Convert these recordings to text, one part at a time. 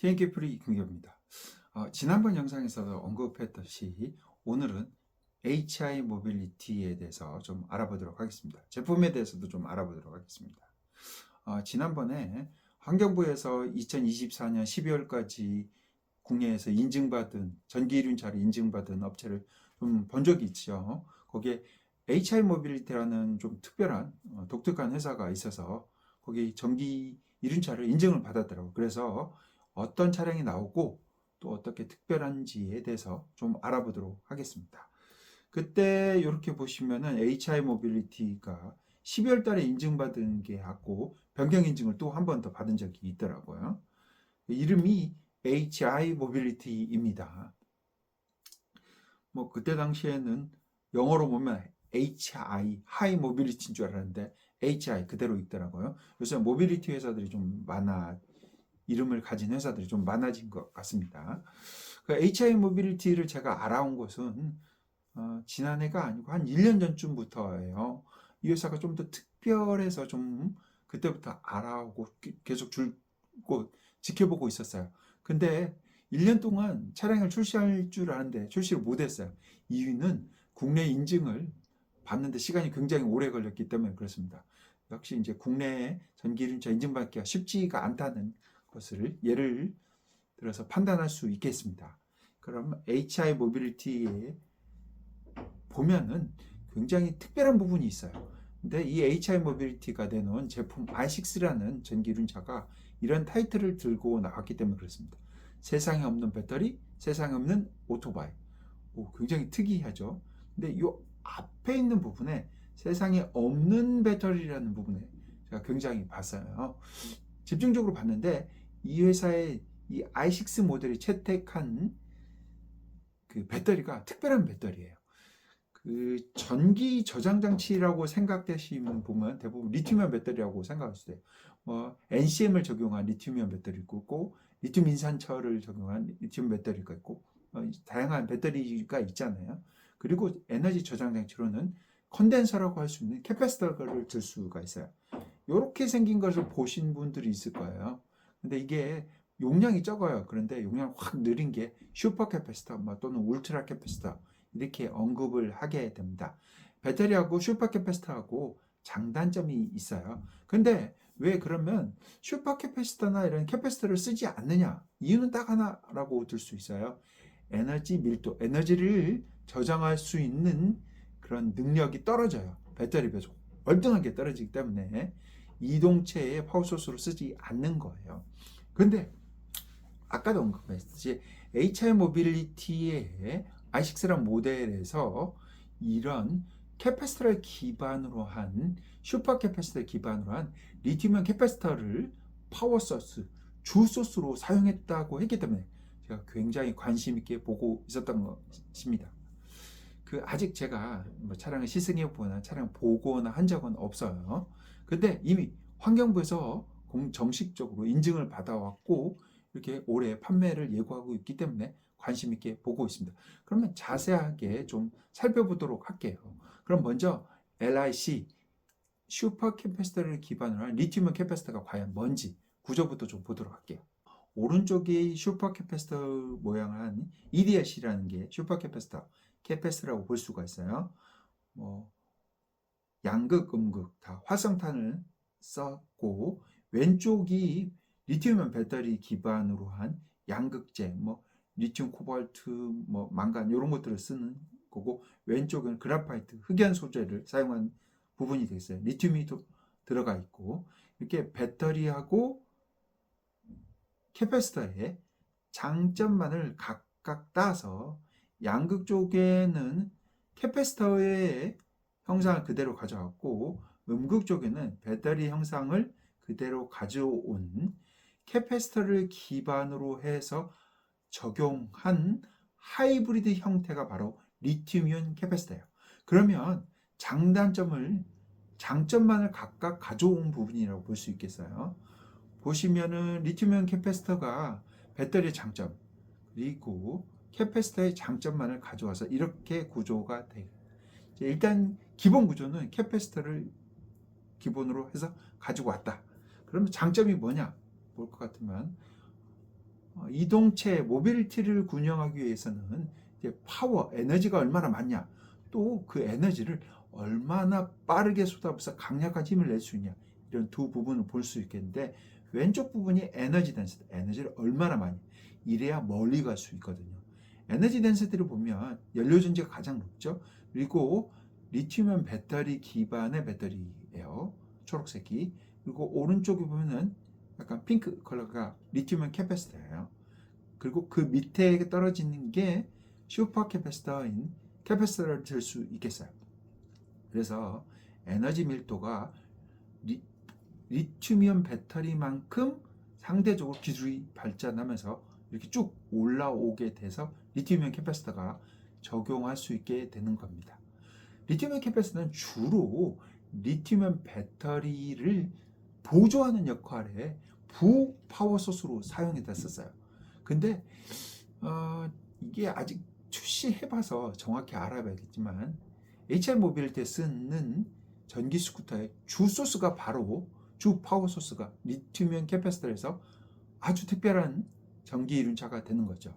TNK 프리 김경입니다. 지난번 영상에서 언급했듯이 오늘은 HI 모빌리티에 대해서 좀 알아보도록 하겠습니다. 제품에 대해서도 좀 알아보도록 하겠습니다. 지난번에 환경부에서 2024년 12월까지 국내에서 인증받은 전기 이륜차를 인증받은 업체를 좀 본 적이 있죠. 거기에 HI 모빌리티라는 좀 특별한 독특한 회사가 있어서 거기 전기 이륜차를 인증을 받았더라고요. 그래서 어떤 차량이 나오고 또 어떻게 특별한지에 대해서 좀 알아보도록 하겠습니다. 그때 이렇게 보시면은 HI 모빌리티가 12월 달에 인증받은 게 있고 변경 인증을 또 한 번 더 받은 적이 있더라고요. 이름이 HI 모빌리티입니다. 뭐 그때 당시에는 영어로 보면 HI, 하이 모빌리티인 줄 알았는데 HI 그대로 있더라고요. 요새 모빌리티 회사들이 좀 많아 이름을 가진 회사들이 좀 많아진 것 같습니다. 그 HI 모빌리티를 제가 알아온 것은 지난해가 아니고 한 1년 전쯤부터예요. 이 회사가 좀 더 특별해서 좀 그때부터 알아오고 계속 줄곧 지켜보고 있었어요. 근데 1년 동안 차량을 출시할 줄 아는데 출시를 못했어요. 이유는 국내 인증을 받는데 시간이 굉장히 오래 걸렸기 때문에 그렇습니다. 역시 이제 국내에 전기이륜차 인증받기가 쉽지가 않다는 것을 예를 들어서 판단할 수 있겠습니다. 그럼 HI 모빌리티에 보면은 굉장히 특별한 부분이 있어요. 근데 이 HI 모빌리티가 내놓은 제품 i6라는 전기이륜차가 이런 타이틀을 들고 나왔기 때문에 그렇습니다. 세상에 없는 배터리, 세상에 없는 오토바이. 굉장히 특이하죠. 근데 이 앞에 있는 부분에 세상에 없는 배터리라는 부분에 제가 굉장히 봤어요. 집중적으로 봤는데 이 회사의 이 i6 모델이 채택한 그 배터리가 특별한 배터리예요. 그 전기 저장 장치라고 생각되시면 보면 대부분 리튬이온 배터리라고 생각하실 때, NCM을 적용한 리튬이온 배터리가 있고, 리튬 인산철을 적용한 리튬 배터리가 있고, 다양한 배터리가 있잖아요. 그리고 에너지 저장 장치로는 컨덴서라고 할 수 있는 캐패시터를 들 수가 있어요. 이렇게 생긴 것을 보신 분들이 있을 거예요. 근데 이게 용량이 적어요. 그런데 용량 확 느린 게 슈퍼 캐패시터 또는 울트라 캐패시터 이렇게 언급을 하게 됩니다. 배터리하고 슈퍼 캐패시터하고 장단점이 있어요. 근데 왜 그러면 슈퍼 캐패시터나 이런 캐패시터를 쓰지 않느냐? 이유는 딱 하나라고 들 수 있어요. 에너지 밀도, 에너지를 저장할 수 있는 그런 능력이 떨어져요. 배터리 비해서 월등하게 떨어지기 때문에 이동체의 파워소스로 쓰지 않는 거예요. 근데 아까도 언급했듯이 HI 모빌리티의 i6란 모델에서 이런 캐패시터를 기반으로 한 슈퍼 캐패시터를 기반으로 한 리튬이온 캐패시터를 파워소스, 주소스로 사용했다고 했기 때문에 제가 굉장히 관심 있게 보고 있었던 것입니다. 아직 제가 차량을 시승해 보거나 차량 보거나 한 적은 없어요. 근데 이미 환경부에서 정식적으로 인증을 받아왔고 이렇게 올해 판매를 예고하고 있기 때문에 관심 있게 보고 있습니다. 그러면 자세하게 좀 살펴보도록 할게요. 그럼 먼저 LIC 슈퍼 캐패시터를 기반으로 한 리튬이온 캐패시터가 과연 뭔지 구조부터 좀 보도록 할게요. 오른쪽이 슈퍼 캐패시터 모양을 한 EDS라는 게 슈퍼 캐패시터라고 볼 수가 있어요. 양극, 음극 다 활성탄을 썼고 왼쪽이 리튬이온 배터리 기반으로 한 양극재, 리튬, 코발트, 망간 이런 것들을 쓰는 거고 왼쪽은 그래파이트, 흑연 소재를 사용한 부분이 되겠어요. 리튬이 들어가 있고 이렇게 배터리하고 캐패시터의 장점만을 각각 따서 양극 쪽에는 캐패시터의 형상을 그대로 가져왔고 음극 쪽에는 배터리 형상을 그대로 가져온 캐패시터를 기반으로 해서 적용한 하이브리드 형태가 바로 리튬이온 캐패시터예요. 그러면 장점만을 각각 가져온 부분이라고 볼 수 있겠어요. 보시면은 리튬이온 캐패시터가 배터리의 장점 그리고 캐패시터의 장점만을 가져와서 이렇게 구조가 돼요. 일단 기본 구조는 캐패시터를 기본으로 해서 가지고 왔다. 그러면 장점이 뭐냐? 볼 것 같으면 이동체 모빌리티를 운영하기 위해서는 이제 파워, 에너지가 얼마나 많냐, 또 그 에너지를 얼마나 빠르게 쏟아부어서 강력한 힘을 낼 수 있냐, 이런 두 부분을 볼 수 있겠는데, 왼쪽 부분이 에너지 덴시티, 에너지를 얼마나 많이, 이래야 멀리 갈 수 있거든요. 에너지 덴시티를 보면 연료 전지가 가장 높죠. 그리고 리튬이온 배터리 기반의 배터리예요. 초록색이. 그리고 오른쪽에 보면은 약간 핑크 컬러가 리튬이온 캐패시터예요. 그리고 그 밑에 떨어지는 게 슈퍼 캐패시터인 캐패시터를 들 수 있겠어요. 그래서 에너지 밀도가 리튬이온 배터리만큼 상대적으로 기술이 발전하면서 이렇게 쭉 올라오게 돼서 리튬이온 캐패시터가 적용할 수 있게 되는 겁니다. 리튬이온 캐패시터는 주로 리튬이온 배터리를 보조하는 역할에 부 파워 소스로 사용이 됐었어요. 근데 이게 아직 출시해봐서 정확히 알아봐야겠지만, HI 모빌리티에 쓰는 전기 스쿠터의 주 소스가 바로 주 파워 소스가 리튬이온 캐패시터에서 아주 특별한 전기 이륜차가 되는 거죠.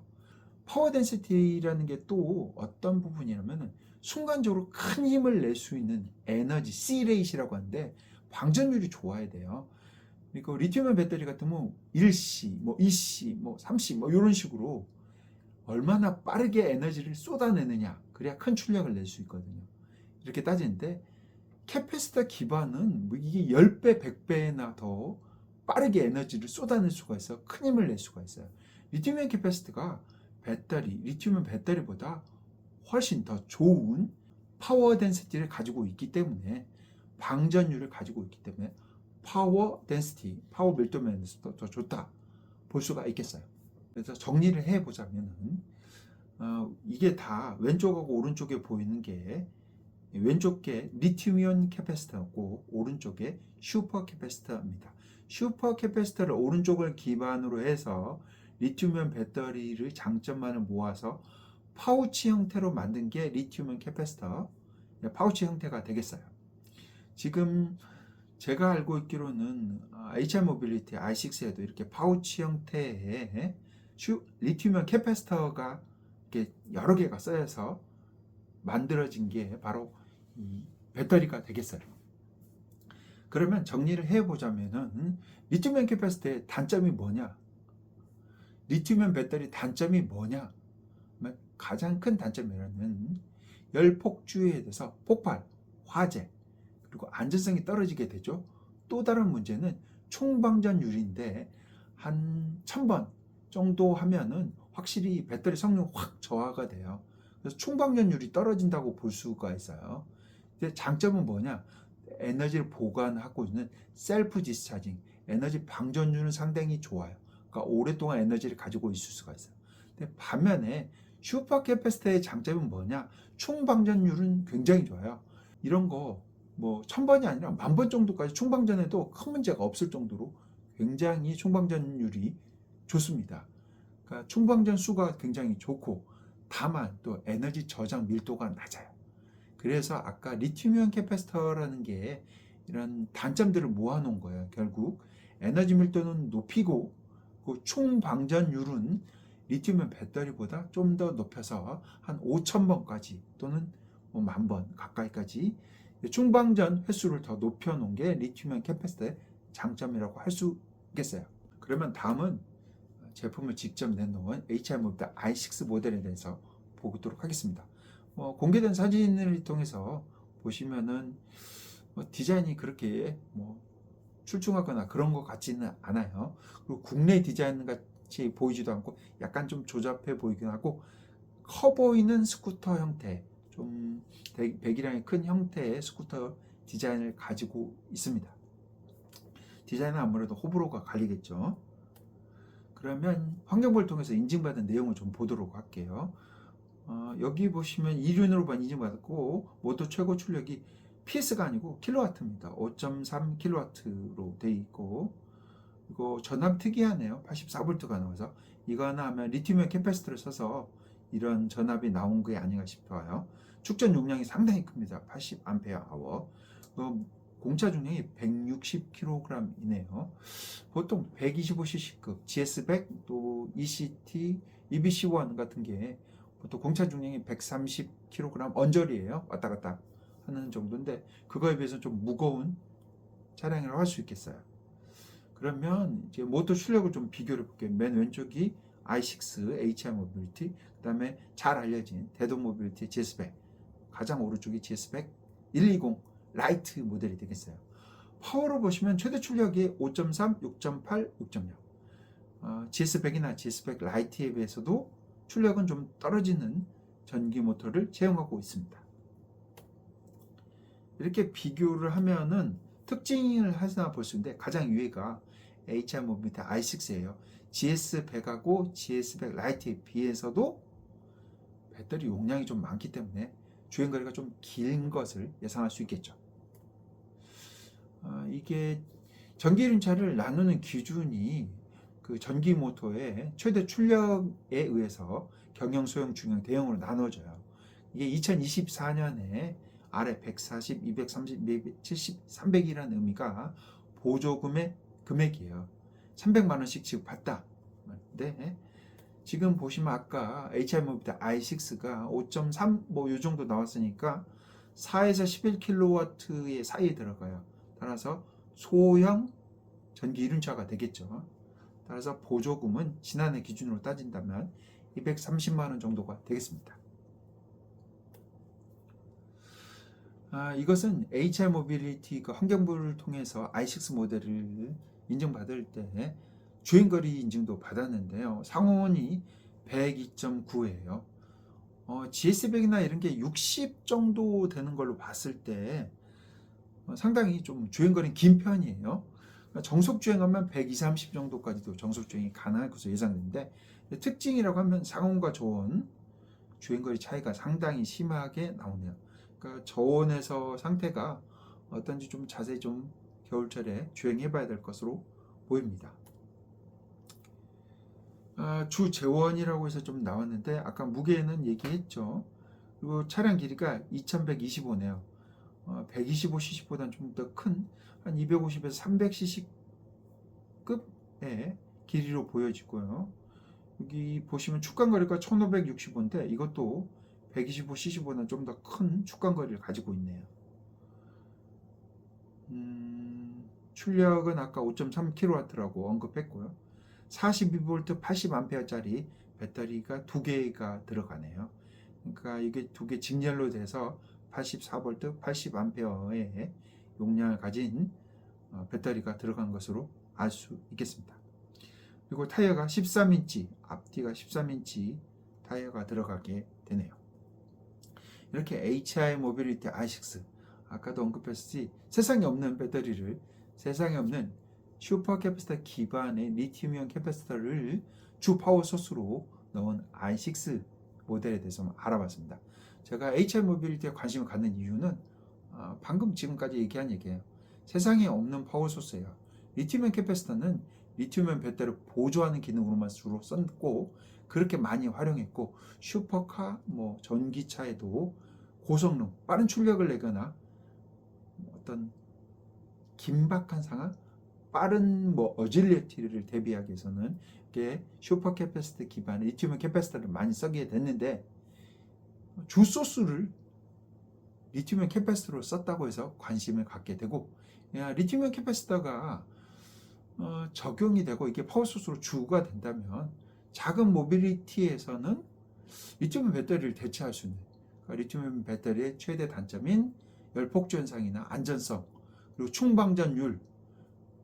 파워 덴시티라는 게 또 어떤 부분이냐면 순간적으로 큰 힘을 낼 수 있는 에너지 C 레이시라고 하는데, 방전율이 좋아야 돼요. 그리고 리튬이온 배터리 같으면 1C, 뭐 2C, 뭐 3C 뭐 이런 식으로 얼마나 빠르게 에너지를 쏟아내느냐, 그래야 큰 출력을 낼 수 있거든요. 이렇게 따지는데 캐패시터 기반은 뭐 이게 10배, 100배나 더 빠르게 에너지를 쏟아낼 수가 있어, 큰 힘을 낼 수가 있어요. 리튬이온 캐패시터가 리튬이온 배터리보다 훨씬 더 좋은 파워 덴시티를 가지고 있기 때문에, 방전율을 가지고 있기 때문에 파워 덴시티, 파워 밀도 면에서도 더 좋다 볼 수가 있겠어요. 그래서 정리를 해보자면은 이게 다 왼쪽하고 오른쪽에 보이는 게, 왼쪽 게 리튬이온 캐패시터고 오른쪽에 슈퍼 캐패시터입니다. 슈퍼 캐패시터를 오른쪽을 기반으로 해서 리튬이온 배터리를 장점만을 모아서 파우치 형태로 만든 게 리튬이온 캐패시터, 파우치 형태가 되겠어요. 지금 제가 알고 있기로는 HI 모빌리티 i6에도 이렇게 파우치 형태의 리튬이온 캐패시터가 이렇게 여러 개가 쌓여서 만들어진 게 바로 이 배터리가 되겠어요. 그러면 정리를 해보자면은 리튬이온 캐패시터의 단점이 뭐냐? 리튬이온 배터리 단점이 뭐냐? 가장 큰 단점이라는 열 폭주에 대해서 폭발, 화재, 그리고 안전성이 떨어지게 되죠. 또 다른 문제는 총방전율인데 한 1000번 정도 하면은 확실히 배터리 성능 확 저하가 돼요. 그래서 총방전율이 떨어진다고 볼 수가 있어요. 근데 장점은 뭐냐? 에너지를 보관하고 있는 셀프 디스차징, 에너지 방전율은 상당히 좋아요. 그러니까 오랫동안 에너지를 가지고 있을 수가 있어요. 근데 반면에 슈퍼 캐패시터의 장점은 뭐냐? 총방전율은 굉장히 좋아요. 이런 거 뭐 1000번이 아니라 10,000번 정도까지 총방전해도 큰 문제가 없을 정도로 굉장히 총방전율이 좋습니다. 그러니까 총방전 수가 굉장히 좋고, 다만 또 에너지 저장 밀도가 낮아요. 그래서 아까 리튬이온 캐패시터라는 게 이런 단점들을 모아놓은 거예요. 결국 에너지 밀도는 높이고, 그 총방전율은 리튬이온 배터리보다 좀 더 높여서 한 5000번까지 또는 뭐 10,000번 가까이까지 총방전 횟수를 더 높여놓은 게 리튬이온 캐패시터의 장점이라고 할 수 있겠어요. 그러면 다음은 제품을 직접 내놓은 HI 모빌리티 i6 모델에 대해서 보도록 하겠습니다. 공개된 사진을 통해서 보시면은 디자인이 그렇게 출중하거나 그런 것 같지는 않아요. 그리고 국내 디자인 같이 보이지도 않고 약간 좀 조잡해 보이긴 하고, 커 보이는 스쿠터 형태, 좀 배기량이 큰 형태의 스쿠터 디자인을 가지고 있습니다. 디자인은 아무래도 호불호가 갈리겠죠. 그러면 환경부를 통해서 인증받은 내용을 좀 보도록 할게요. 여기 보시면 이륜으로만 인증받았고, 모터 최고 출력이 PS가 아니고 킬로와트입니다. 5.3 킬로와트로 되어 있고, 이거 전압 특이하네요. 84V가 나와서 이거나 하면 리튬이온 캐패시터를 써서 이런 전압이 나온 게 아닌가 싶어요. 축전 용량이 상당히 큽니다. 80A. 공차 중량이 160kg이네요. 보통 125cc급 GS100 또 ECT, EBC1 같은 게 보통 공차 중량이 130kg 언저리예요. 왔다 갔다 하는 정도인데 그거에 비해서 좀 무거운 차량이라고 할 수 있겠어요. 그러면 이제 모터 출력을 좀 비교를 볼게요. 맨 왼쪽이 i6 HI 모빌리티, 그 다음에 잘 알려진 대동 모빌리티 GS100, 가장 오른쪽이 GS100 120 라이트 모델이 되겠어요. 파워로 보시면 최대 출력이 5.3, 6.8, 6.0. GS100이나 GS100 라이트에 비해서도 출력은 좀 떨어지는 전기 모터를 채용하고 있습니다. 이렇게 비교를 하면은 특징을 하나 볼 수 있는데 가장 위에가 HI 모빌리티 i6예요. GS100하고 GS100 라이트에 비해서도 배터리 용량이 좀 많기 때문에 주행거리가 좀 긴 것을 예상할 수 있겠죠. 이게 전기이륜차를 나누는 기준이 그 전기 모터의 최대 출력에 의해서 경영, 소형, 중형, 대형으로 나눠져요. 이게 2024년에 아래 140, 230, 270, 300이라는 의미가 보조금의 금액이에요. 300만 원씩 지급받다. 근데 지금 보시면 아까 HI 모빌리티 i6가 5.3 뭐 요 정도 나왔으니까 4에서 11kW의 사이에 들어가요. 따라서 소형 전기 이륜차가 되겠죠. 따라서 보조금은 지난해 기준으로 따진다면 230만 원 정도가 되겠습니다. 이것은 HI 모빌리티 그 환경부를 통해서 i6 모델을 인증받을 때 주행거리 인증도 받았는데요. 상온이 102.9예요. GS100이나 이런 게 60 정도 되는 걸로 봤을 때 상당히 좀 주행거리는 긴 편이에요. 정속 주행하면 120, 30 정도까지도 정속 주행이 가능할 것으로 예상되는데 특징이라고 하면 상온과 저온 주행거리 차이가 상당히 심하게 나오네요. 그러니까 저온에서 상태가 어떤지 좀 자세히 좀 겨울철에 주행해 봐야 될 것으로 보입니다. 주 제원이라고 해서 좀 나왔는데 아까 무게는 얘기했죠. 그리고 차량 길이가 2125네요. 125cc보다는 좀 더 큰 한 250에서 300cc급의 길이로 보여지고요. 여기 보시면 축간거리가 1565인데 이것도 125cc보다는 좀 더 큰 축간거리를 가지고 있네요. 출력은 아까 5.3kW라고 언급했고요. 42V 80A짜리 배터리가 두 개가 들어가네요. 그러니까 이게 두 개 직렬로 돼서 84V 80A의 용량을 가진 배터리가 들어간 것으로 알 수 있겠습니다. 그리고 타이어가 13인치, 앞뒤가 13인치 타이어가 들어가게 되네요. 이렇게 HI 모빌리티 i6, 아까도 언급했듯이 세상에 없는 배터리를, 세상에 없는 슈퍼 캐패시터 기반의 리튬이온 캐패시터를 주 파워 소스로 넣은 i6 모델에 대해서 알아봤습니다. 제가 HI 모빌리티에 관심을 갖는 이유는 방금 지금까지 얘기한 얘기예요. 세상에 없는 파워 소스예요. 리튬이온 캐패시터는 리튬이온 배터리를 보조하는 기능으로만 주로 썼고 그렇게 많이 활용했고 슈퍼카, 뭐 전기차에도 고성능, 빠른 출력을 내거나 어떤 긴박한 상황, 빠른 뭐 어질리티를 대비하기 위해서는 이게 슈퍼 캐패시터 기반의 리튬이온 캐패시터를 많이 쓰게 됐는데 주 소스를 리튬이온 캐패시터로 썼다고 해서 관심을 갖게 되고 리튬이온 캐패시터가 적용이 되고 이게 파워 소스로 주가 된다면 작은 모빌리티에서는 리튬이온 배터리를 대체할 수 있는 그러니까 리튬이온 배터리의 최대 단점인 열폭주 현상이나 안전성 그리고 충방전율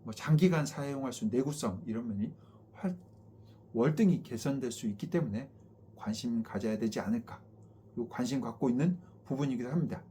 뭐 장기간 사용할 수 있는 내구성 이런 면이 월등히 개선될 수 있기 때문에 관심 가져야 되지 않을까 그리고 관심 갖고 있는 부분이기도 합니다.